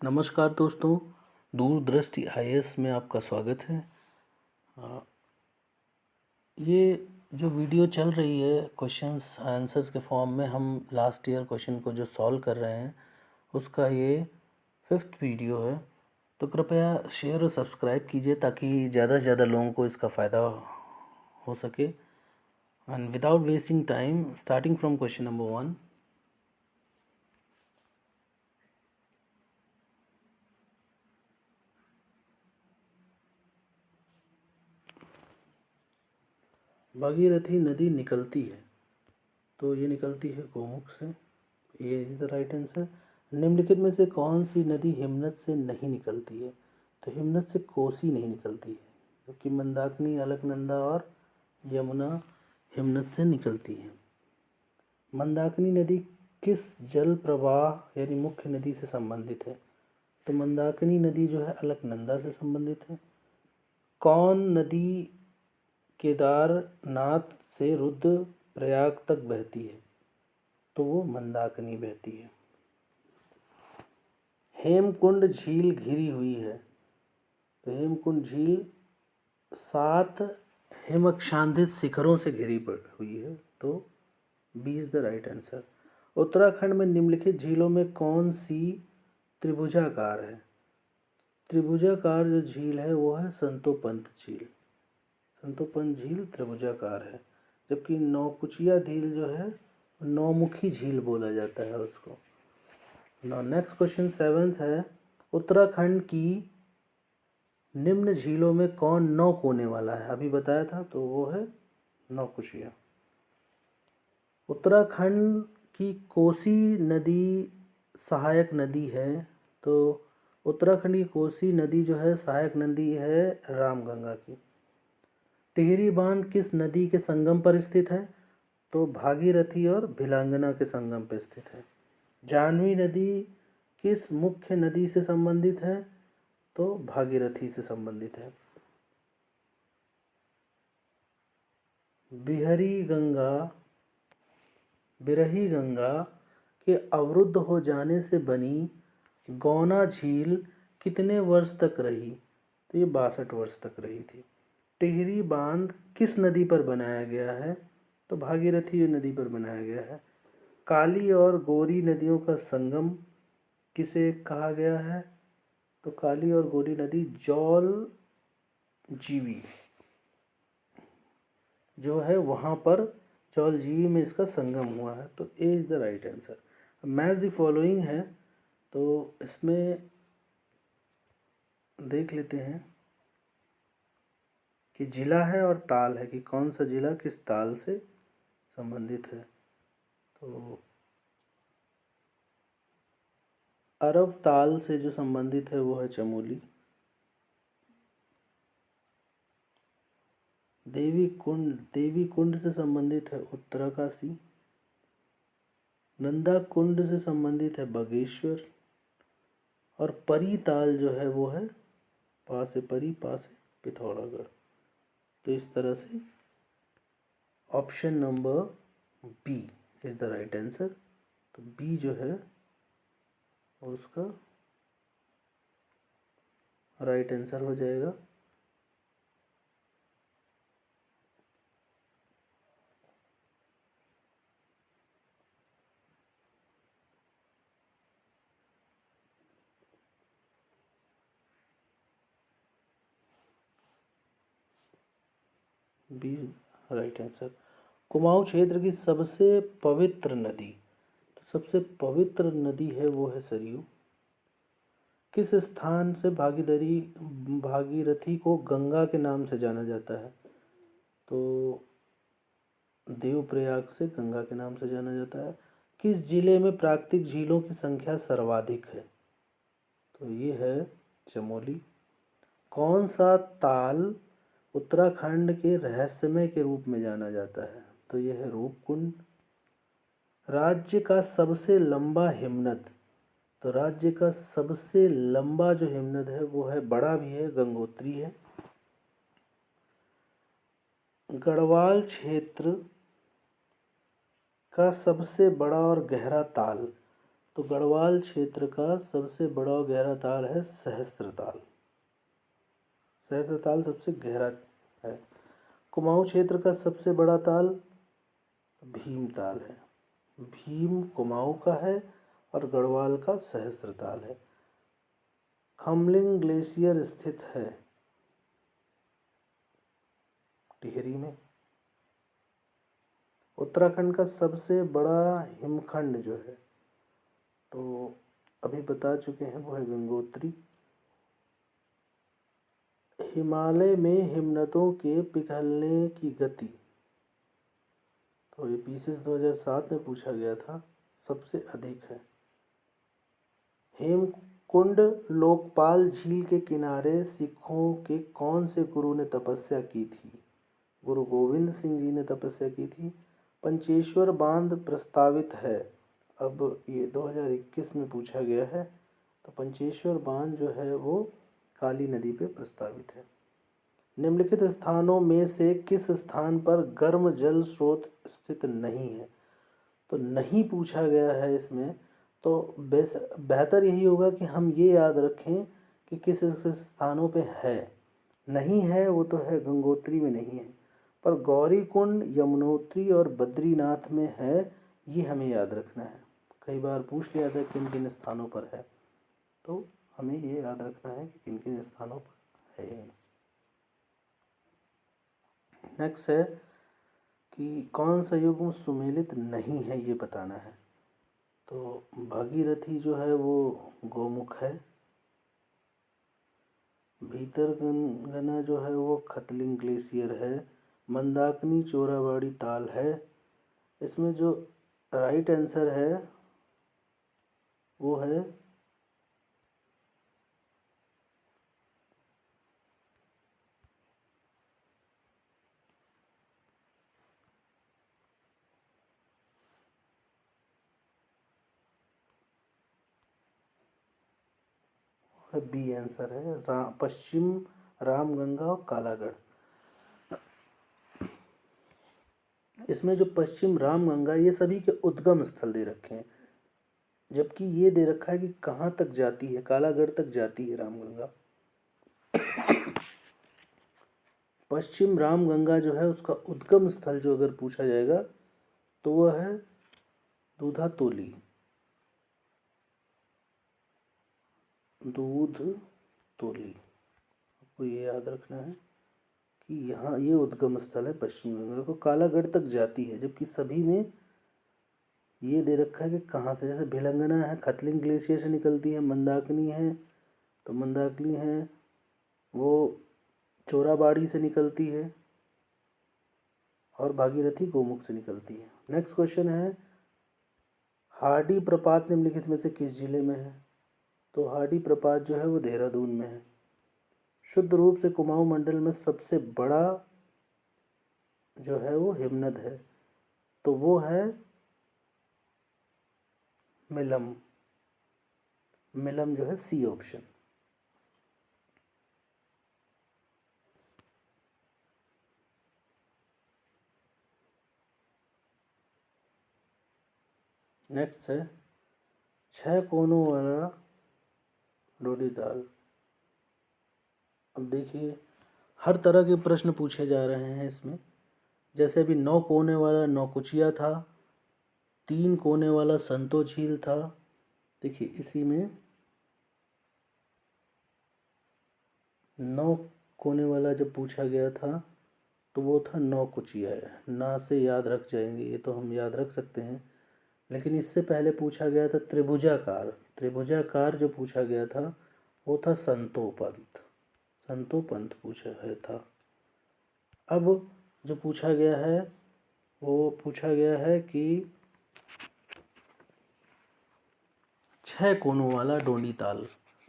नमस्कार दोस्तों, दूरदृष्टि आईएएस में आपका स्वागत है। ये जो वीडियो चल रही है क्वेश्चंस आंसर्स के फॉर्म में, हम लास्ट ईयर क्वेश्चन को जो सॉल्व कर रहे हैं उसका ये 5th वीडियो है। तो कृपया शेयर और सब्सक्राइब कीजिए ताकि ज़्यादा से ज़्यादा लोगों को इसका फ़ायदा हो सके। And without wasting time, starting from question number 1। Bhagirathi नदी निकलती है, तो ये निकलती है गोमुख से, ये इज द राइट आंसर। निम्नलिखित में से कौन सी नदी हिमनद से नहीं निकलती है? तो हिमनद से कोसी नहीं निकलती है, जबकि मंदाकिनी, अलकनंदा और यमुना हिमनद से निकलती है। मंदाकिनी नदी किस जल प्रवाह यानी मुख्य नदी से संबंधित है? तो मंदाकिनी नदी जो है अलकनंदा से संबंधित है। कौन नदी केदारनाथ से रुद्रप्रयाग तक बहती है? तो वो मंदाकिनी बहती है। हेमकुंड झील घिरी हुई है, तो हेमकुंड झील 7 हिमक्षांदित शिखरों से घिरी हुई है, तो B is the right answer. Uttarakhand में निम्नलिखित झीलों में कौन सी त्रिभुजाकार है? त्रिभुजाकार जो झील है वो है संतोपंत झील। संतोपंत झील त्रिभुजाकार है, जबकि नौकुचिया झील जो है नौमुखी झील बोला जाता है उसको। नेक्स्ट क्वेश्चन 7th है, उत्तराखंड की निम्न झीलों में कौन 9 कोने वाला है? अभी बताया था, तो वो है नौकुचिया। उत्तराखंड की कोसी नदी सहायक नदी है, तो उत्तराखंड की कोसी नदी जो है सहायक नदी है रामगंगा की। टिहरी बांध किस नदी के संगम पर स्थित है? तो भागीरथी और भिलांगना के संगम पर स्थित है। जाह्नवी नदी किस मुख्य नदी से संबंधित है? तो भागीरथी से संबंधित है। बिरही गंगा के अवरुद्ध हो जाने से बनी गौना झील कितने वर्ष तक रही? तो ये 62 वर्ष तक रही थी। टिहरी बांध किस नदी पर बनाया गया है? तो भागीरथी नदी पर बनाया गया है। काली और गोरी नदियों का संगम किसे कहा गया है? तो काली और गोरी नदी जौल जीवी जो है वहाँ पर जौल जीवी में इसका संगम हुआ है, तो A is the right answer. Match the following है, तो इसमें देख लेते हैं कि जिला है और ताल है, कि कौन सा जिला किस ताल से संबंधित है। तो अरव ताल से जो संबंधित है वो है चमोली। देवी कुंड से संबंधित है उत्तरकाशी। नंदा कुंड से संबंधित है बागेश्वर। और परी ताल जो है वो है पा से परी, पा से पिथौरागढ़। तो इस तरह से option number B is the right answer. तो बी जो है उसका राइट आंसर हो जाएगा। B right answer. कुमाऊं क्षेत्र की सबसे पवित्र नदी, तो सबसे पवित्र नदी है वो है सरयू। किस स्थान से भागीरथी को गंगा के नाम से जाना जाता है? तो देवप्रयाग से गंगा के नाम से जाना जाता है। किस जिले में प्राकृतिक झीलों की संख्या सर्वाधिक है? तो ये है चमोली। कौन सा ताल उत्तराखंड के रहस्यमय के रूप में जाना जाता है? तो यह है रूपकुंड। राज्य का सबसे लंबा हिमनद, तो राज्य का सबसे लंबा जो हिमनद है वो है, बड़ा भी है, गंगोत्री है। गढ़वाल क्षेत्र का सबसे बड़ा और गहरा ताल, तो गढ़वाल क्षेत्र का सबसे बड़ा और गहरा ताल है सहस्त्रताल। सहस्त्रताल सबसे गहरा है। कुमाऊं क्षेत्र का सबसे बड़ा ताल भीमताल है। भीम कुमाऊं का है और गढ़वाल का सहस्त्रताल है। खमलिंग ग्लेशियर स्थित है टिहरी में। उत्तराखंड का सबसे बड़ा हिमखंड जो है, तो अभी बता चुके हैं, वो है गंगोत्री। हिमालय में हिमनदों के पिघलने की गति, तो ये पीसीएस 2007 में पूछा गया था, सबसे अधिक है। हेमकुंड लोकपाल झील के किनारे सिखों के कौन से गुरु ने तपस्या की थी? गुरु गोविंद सिंह जी ने तपस्या की थी। पंचेश्वर बांध प्रस्तावित है, अब ये 2021 में पूछा गया है, तो पंचेश्वर बांध जो है वो काली नदी पे प्रस्तावित है। निम्नलिखित स्थानों में से किस स्थान पर गर्म जल स्रोत स्थित नहीं है? तो नहीं पूछा गया है इसमें, तो बेहतर यही होगा कि हम ये याद रखें कि किस किस स्थानों पे है। नहीं है वो तो है, गंगोत्री में नहीं है, पर गौरी कुंड, यमुनोत्री और बद्रीनाथ में है, ये हमें याद रखना है। कई बार पूछ लिया था किन किन स्थानों पर है, तो हमें ये याद रखना है कि किन किन स्थानों पर है। नेक्स्ट है कि कौन सा युग्म सुमेलित नहीं है, ये बताना है। तो भागीरथी जो है वो गोमुख है। भीतरगना जो है वो खतलिंग ग्लेशियर है। मंदाकिनी चोराबाड़ी ताल है। इसमें जो राइट आंसर है वो है बी आंसर है, पश्चिम रामगंगा और कालागढ़। इसमें जो पश्चिम रामगंगा, ये सभी के उद्गम स्थल दे रखे हैं, जबकि ये दे रखा है कि कहाँ तक जाती है, कालागढ़ तक जाती है रामगंगा। पश्चिम रामगंगा जो है उसका उद्गम स्थल जो अगर पूछा जाएगा तो वह है दूधा तोली। दूध तोली, आपको ये याद रखना है कि यहाँ ये उद्गम स्थल है पश्चिम गंगा को, कालागढ़ तक जाती है, जबकि सभी में ये दे रखा है कि कहाँ से। जैसे भिलंगना है खतलिंग ग्लेशियर से निकलती है, मंदाकिनी है तो मंदाकिनी है वो चोराबाड़ी से निकलती है, और भागीरथी गोमुख से निकलती है। नेक्स्ट क्वेश्चन है, हार्डी प्रपात निम्नलिखित में से किस जिले में है? तो हार्डी प्रपात जो है वो देहरादून में है। शुद्ध रूप से कुमाऊं मंडल में सबसे बड़ा जो है वो हिमनद है, तो वो है मिलम। मिलम जो है सी ऑप्शन। नेक्स्ट है 6 कोनों वाला डोडी दाल। अब देखिए हर तरह के प्रश्न पूछे जा रहे हैं इसमें। जैसे अभी 9 कोने वाला नौकुचिया था, 3 कोने वाला संतो झील था। देखिए इसी में 9 कोने वाला जब पूछा गया था तो वो था नौकुचिया है, ना से याद रख जाएंगे, ये तो हम याद रख सकते हैं। लेकिन इससे पहले पूछा गया था त्रिभुजाकार। त्रिभुजाकार जो पूछा गया था वो था संतोपंथ। संतोपंथ पूछा है था। अब जो पूछा गया है वो पूछा गया है कि 6 कोनों वाला डोडी ताल।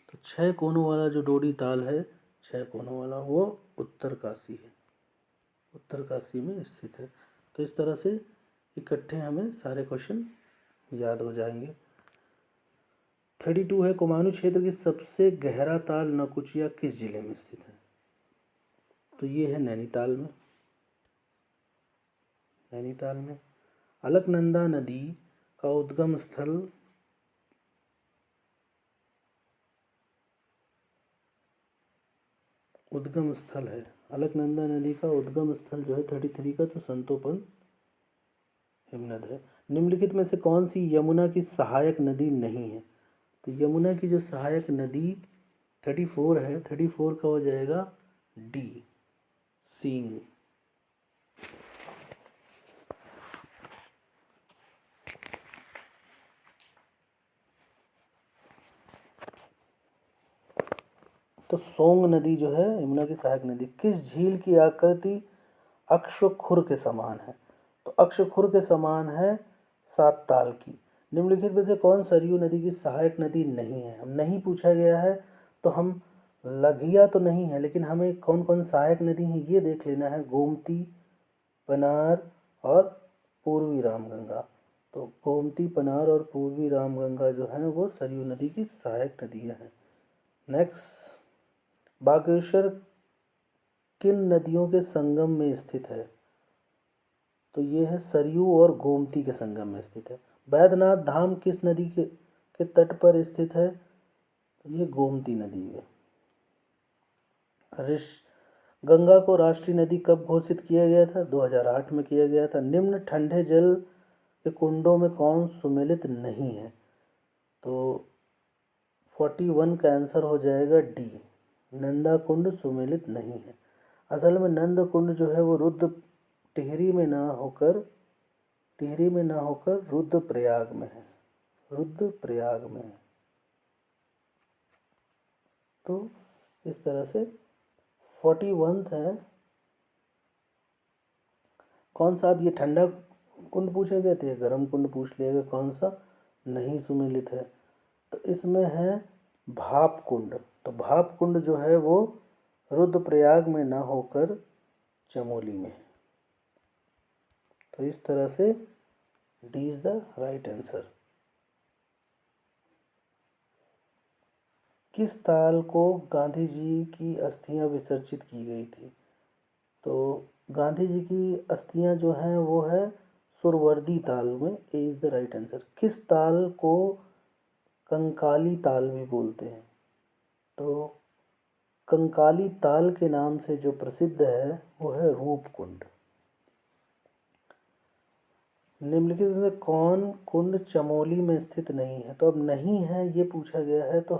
तो 6 कोनों वाला जो डोडी ताल है, 6 कोनों वाला, वो उत्तरकाशी है, उत्तरकाशी में स्थित है। तो इस तरह से इकट्ठे हमें सारे क्वेश्चन याद हो जाएंगे। 32 है, कुमाऊं क्षेत्र की सबसे गहरा ताल नौकुचिया किस जिले में स्थित है? तो ये है नैनीताल में। नैनीताल में। अलकनंदा नदी का उद्गम स्थल उद्गम स्थल है। अलकनंदा नदी का उद्गम स्थल जो है 33 का, तो संतोपन हिमनद है। निम्नलिखित में से कौन सी यमुना की सहायक नदी नहीं है? तो यमुना की जो सहायक नदी 34 है, 34 का हो जाएगा डी, सींग। तो सोंग नदी जो है यमुना की सहायक नदी। किस झील की आकृति अक्षखुर के समान है? तो अक्षखुर के समान है सात ताल की। निम्नलिखित में से कौन सरयू नदी की सहायक नदी नहीं है? हम नहीं पूछा गया है तो हम लघिया तो नहीं है, लेकिन हमें कौन कौन सहायक नदी है ये देख लेना है। गोमती, पनार और पूर्वी रामगंगा। तो गोमती, पनार और पूर्वी रामगंगा जो है वो सरयू नदी की सहायक नदियाँ हैं। नेक्स्ट, बागेश्वर किन नदियों के संगम में स्थित है? तो ये है सरयू और गोमती के संगम में स्थित है। बैद्यनाथ धाम किस नदी के तट पर स्थित है? तो ये गोमती नदी है। गंगा को राष्ट्रीय नदी कब घोषित किया गया था? 2008 में किया गया था। निम्न ठंडे जल के कुंडों में कौन सुमेलित नहीं है? तो 41 का आंसर हो जाएगा डी, नंदा कुंड सुमेलित नहीं है। असल में नंद कुंड जो है वो टिहरी में ना होकर रुद्रप्रयाग में है। रुद्रप्रयाग में है। तो इस तरह से 41 है। कौन सा, अब ये ठंडा कुंड पूछे गए थे, गर्म कुंड पूछ लिया गया, कौन सा नहीं सुमेलित है? तो इसमें है भाप कुंड। तो भाप कुंड जो है वो रुद्रप्रयाग में ना होकर चमोली में है। तो इस तरह से D is the right answer. किस ताल को गांधी जी की अस्थियां विसर्जित की गई थी? तो गांधी जी की अस्थियां जो हैं वो है सुरवर्दी ताल में। ए इज द राइट आंसर। किस ताल को कंकाली ताल भी बोलते हैं? तो कंकाली ताल के नाम से जो प्रसिद्ध है वो है रूपकुंड। निम्नलिखित में कौन कुंड चमोली में स्थित नहीं है? तो अब नहीं है ये पूछा गया है, तो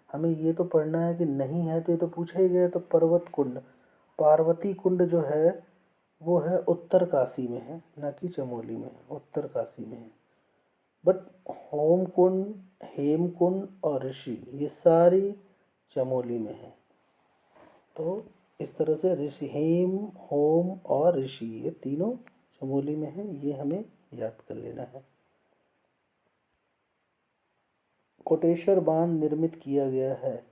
हमें ये तो पढ़ना है कि नहीं है, तो ये तो पूछा ही गया। तो पर्वत कुंड, पार्वती कुंड जो है वो है उत्तर काशी में है, ना कि चमोली में, उत्तर काशी में है। बट होम कुंड, हेम कुंड और ऋषि ये सारी चमोली में है। तो इस तरह से ऋषि, हेम, होम और ऋषि ये तीनों चमोली में है, ये हमें याद कर लेना है। कोटेश्वर बांध निर्मित किया गया है?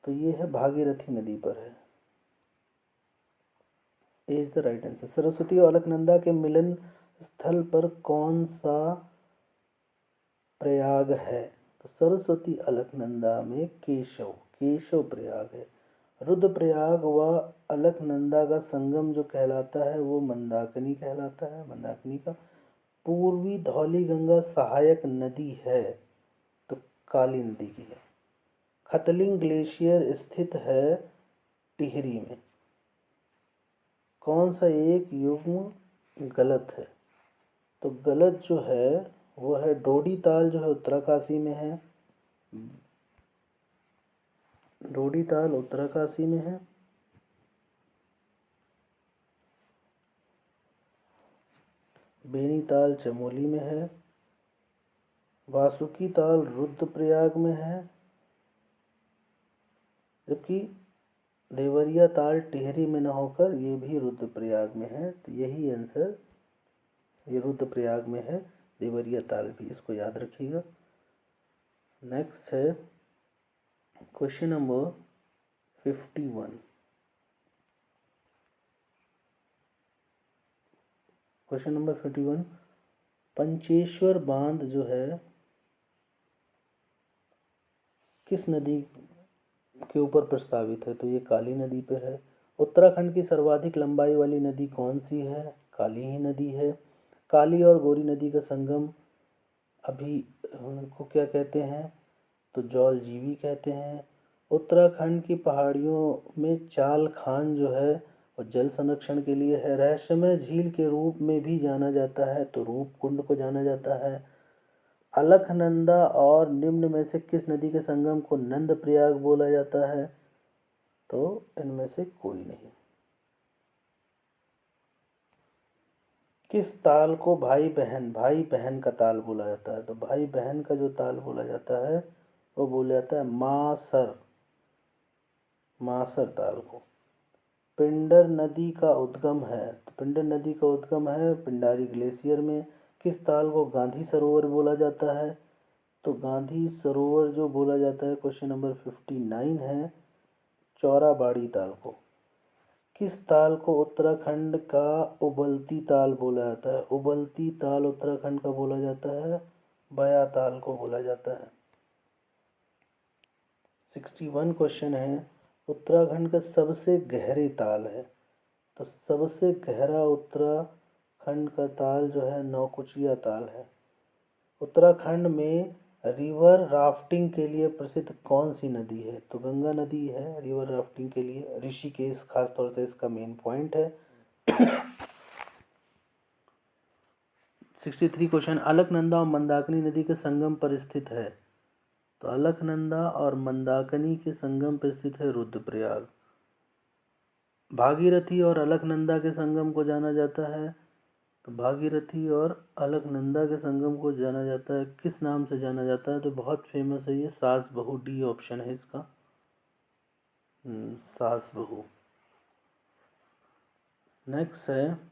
तो ये है भागीरथी नदी पर है। Is the right answer. Saraswati और अलकनंदा के मिलन स्थल पर कौन सा प्रयाग है? तो सरस्वती अलकनंदा में केशव प्रयाग है। रुद्रप्रयाग व अलकनंदा का संगम जो कहलाता है वो मंदाकिनी कहलाता है। मंदाकिनी का पूर्वी धौली गंगा सहायक नदी है? तो काली नदी की है। खतलिंग ग्लेशियर स्थित है टिहरी में। कौन सा एक युग्म गलत है? तो गलत जो है वो है डोडी ताल जो है उत्तराकाशी में है। डोडी ताल उत्तराकाशी में है। बेनीताल चमोली में है। वासुकी ताल रुद्रप्रयाग में है, जबकि देवरिया ताल टिहरी में न होकर ये भी रुद्रप्रयाग में है। तो यही आंसर, ये रुद्रप्रयाग में है, देवरिया ताल भी, इसको याद रखिएगा। नेक्स्ट है question number 51। Question number 51, Pancheshwar बांध जो है किस नदी के ऊपर प्रस्तावित है? तो ये काली नदी पर है। उत्तराखंड की सर्वाधिक लंबाई वाली नदी कौन सी है? काली ही नदी है। काली और गोरी नदी का संगम अभी को क्या कहते हैं? तो जौलजीबी कहते हैं। उत्तराखंड की पहाड़ियों में चाल खान जो है वो जल संरक्षण के लिए है। रहस्यमय झील के रूप में भी जाना जाता है तो रूप कुंड को जाना जाता है। अलकनंदा और निम्न में से किस नदी के संगम को नंद प्रयाग बोला जाता है? तो इनमें से कोई नहीं। किस ताल को भाई बहन का ताल बोला जाता है? तो भाई बहन का जो ताल बोला जाता है वो बोला जाता है मासर ताल को। पिंडर नदी का उद्गम है, तो पिंडर नदी का उद्गम है पिंडारी ग्लेशियर में। किस ताल को गांधी सरोवर बोला जाता है? तो गांधी सरोवर जो बोला जाता है, क्वेश्चन नंबर 59 है, चौराबाड़ी ताल को। किस ताल को उत्तराखंड का उबलती ताल बोला जाता है? उबलती ताल उत्तराखंड का बोला जाता है बया ताल को बोला जाता है। 61 क्वेश्चन है, उत्तराखंड का सबसे गहरे ताल है, तो सबसे गहरा उत्तराखंड का ताल जो है नौकुचिया ताल है। उत्तराखंड में रिवर राफ्टिंग के लिए प्रसिद्ध कौन सी नदी है? तो गंगा नदी है रिवर राफ्टिंग के लिए। ऋषिकेश खास तौर से इसका मेन पॉइंट है। 63 क्वेश्चन, अलकनंदा और मंदाकिनी नदी के संगम पर स्थित है, तो अलकनंदा और मंदाकिनी के संगम पर स्थित है रुद्रप्रयाग। भागीरथी और अलकनंदा के संगम को जाना जाता है, तो भागीरथी और अलकनंदा के संगम को जाना जाता है, किस नाम से जाना जाता है? तो बहुत फेमस है ये, सास बहू। डी ऑप्शन है इसका, सास बहू। नेक्स्ट है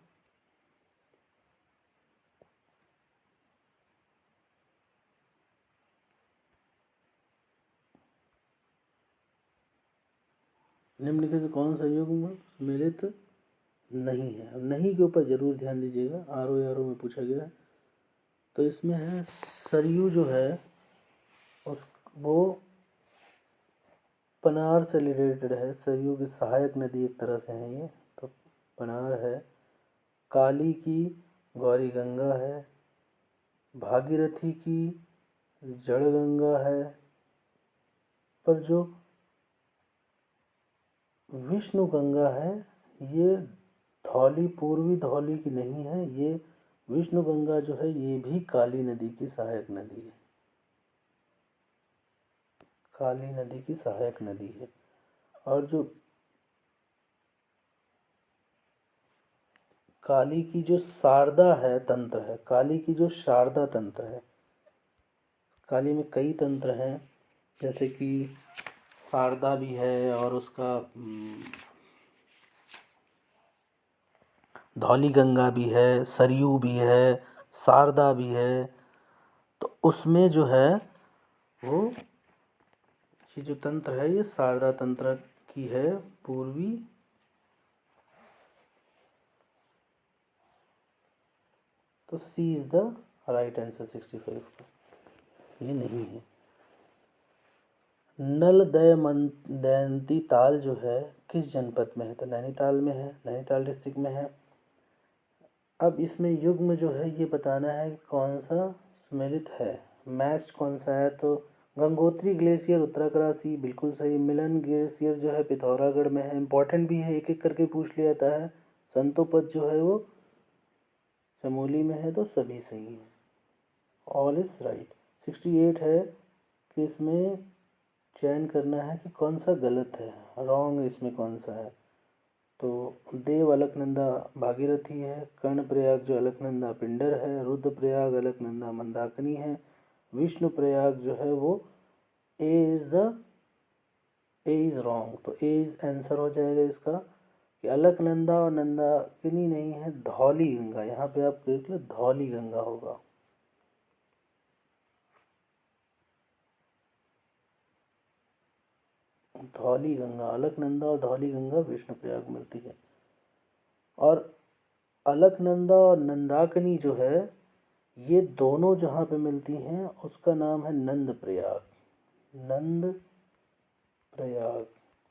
निम्नलिखित में कौन सा युग में सम्मिलित नहीं है? अब नहीं के ऊपर जरूर ध्यान दीजिएगा, आर ओ में पूछा गया है। तो इसमें है सरयू जो है उस वो पनार से रिलेटेड है। सरयू की सहायक नदी एक तरह से है ये, तो पनार है। काली की गौरी गंगा है। भागीरथी की जड़ गंगा है। पर जो विष्णु गंगा है ये धौली, पूर्वी धौली की नहीं है, ये विष्णु गंगा जो है ये भी काली नदी की सहायक नदी है, काली नदी की सहायक नदी है। और जो काली की जो शारदा है तंत्र है, काली की जो शारदा तंत्र है, काली में कई तंत्र हैं, जैसे कि शारदा भी है और उसका धौली गंगा भी है, सरयू भी है, शारदा भी है। तो उसमें जो है वो ये जो तंत्र है ये शारदा तंत्र की है, पूर्वी। तो सी इज द राइट आंसर 65 का, ये नहीं है। नल दमयंती ताल जो है किस जनपद में है? तो नैनीताल में है, नैनीताल डिस्ट्रिक्ट में है। अब इसमें युग्म जो है ये बताना है कि कौन सा सम्मिलित है, मैच कौन सा है। तो गंगोत्री ग्लेशियर उत्तराकाशी, बिल्कुल सही। मिलन ग्लेशियर जो है पिथौरागढ़ में है, इंपॉर्टेंट भी है, एक एक करके पूछ लिया जाता है। संतोपद जो है वो चमोली में है, तो सभी सही है, ऑल इज राइट। 68 है कि इसमें चयन करना है कि कौन सा गलत है, रॉन्ग इसमें कौन सा है। तो देव अलकनंदा भागीरथी है, कर्णप्रयाग जो अलकनंदा पिंडर है, रुद्रप्रयाग अलकनंदा मंदाकिनी है, विष्णु प्रयाग जो है वो ए इज रॉन्ग। तो ए इज आंसर हो जाएगा इसका कि अलकनंदा और मंदाकिनी नहीं है, धौली गंगा। यहाँ पे आप देख लो, धौली गंगा होगा। धौली गंगा, अलकनंदा और धौली गंगा विष्णुप्रयाग मिलती है। और अलकनंदा और नंदाकिनी जो है ये दोनों जहाँ पे मिलती हैं उसका नाम है नंद प्रयाग, नंद प्रयाग।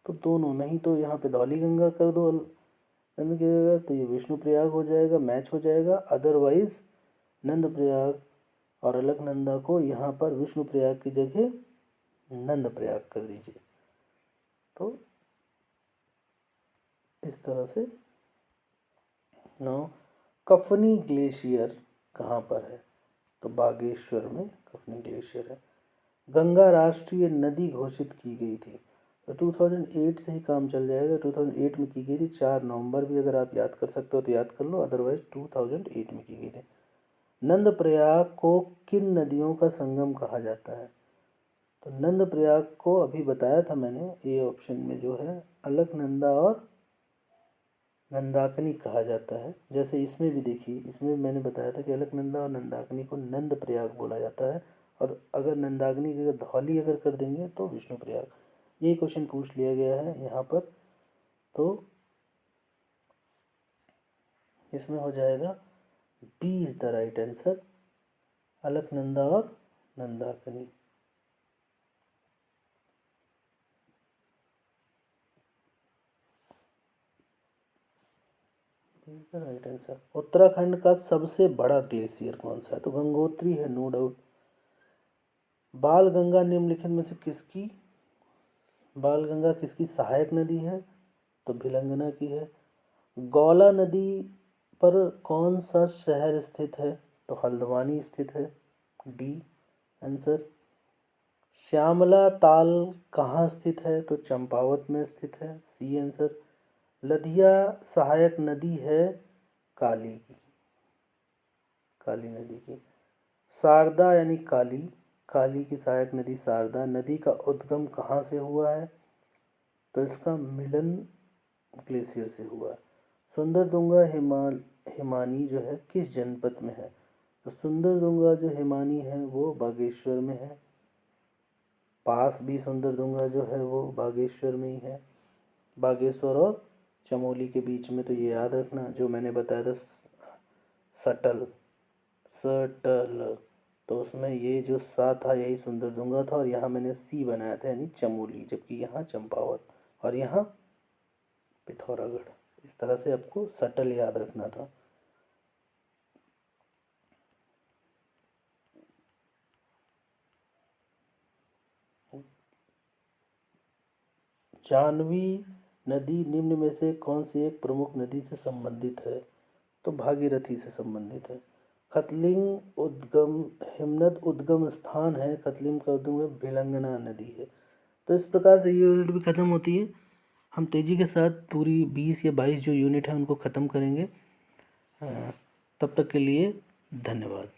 तो दोनों, नहीं तो यहाँ पे धौली गंगा कर दो नंद की जगह तो ये विष्णु प्रयाग हो जाएगा, मैच हो जाएगा। अदरवाइज नंद प्रयाग और अलकनंदा को यहाँ पर विष्णु प्रयाग की जगह नंद प्रयाग कर दीजिए। तो इस तरह से। नाउ कफनी ग्लेशियर कहाँ पर है? तो बागेश्वर में कफनी ग्लेशियर है। गंगा राष्ट्रीय नदी घोषित की गई थी, तो 2008 से ही काम चल जाएगा। 2008 में की गई थी, 4 नवंबर भी अगर आप याद कर सकते हो तो याद कर लो, अदरवाइज 2008 में की गई थी। नंदप्रयाग को किन नदियों का संगम कहा जाता है? तो नंदप्रयाग को अभी बताया था मैंने, ए ऑप्शन में जो है अलकनंदा और नंदाकिनी कहा जाता है। जैसे इसमें भी देखिए, इसमें मैंने बताया था कि अलकनंदा और नंदाकिनी को नंद प्रयाग बोला जाता है, और अगर नंदाकिनी की अगर धौली अगर कर देंगे तो विष्णु प्रयाग। ये क्वेश्चन पूछ लिया गया है यहाँ पर, तो इसमें हो जाएगा B is the right answer, Alaknanda और नंदाकिनी। Right answer. उत्तराखंड का सबसे बड़ा ग्लेशियर कौन सा है? तो गंगोत्री है, नो डाउट। बालगंगा निम्नलिखित में से किसकी बालगंगा किसकी सहायक नदी है? तो भिलंगना की है। गौला नदी पर कौन सा शहर स्थित है? तो हल्द्वानी स्थित है, डी आंसर। श्यामला ताल कहाँ स्थित है? तो चंपावत में स्थित है, सी आंसर। लधिया सहायक नदी है काली की, काली नदी की। शारदा यानी काली, काली की सहायक नदी शारदा नदी का उद्गम कहाँ से हुआ है? तो इसका मिलन ग्लेशियर से हुआ है। सुंदरदुंगा हिमानी जो है किस जनपद में है? तो सुंदरदुंगा जो हिमानी है वो बागेश्वर में है। पास भी सुंदरदुंगा जो है वो बागेश्वर में ही है, बागेश्वर और चमोली के बीच में। तो ये याद रखना जो मैंने बताया था, सटल सटल, तो उसमें ये जो सा था यही सुंदरदुंगा था, और यहाँ मैंने सी बनाया था यानी चमोली, जबकि यहाँ चंपावत और यहाँ पिथौरागढ़। इस तरह से आपको सटल याद रखना था। जाह्नवी नदी निम्न में से कौन सी एक प्रमुख नदी से संबंधित है? तो भागीरथी से संबंधित है। खतलिंग उद्गम हिमनद उद्गम स्थान है, खतलिंग का उद्गम भिलंगना नदी है। तो इस प्रकार से ये यूनिट भी ख़त्म होती है। हम तेज़ी के साथ पूरी 20 या 22 जो यूनिट है उनको ख़त्म करेंगे। तब तक के लिए धन्यवाद।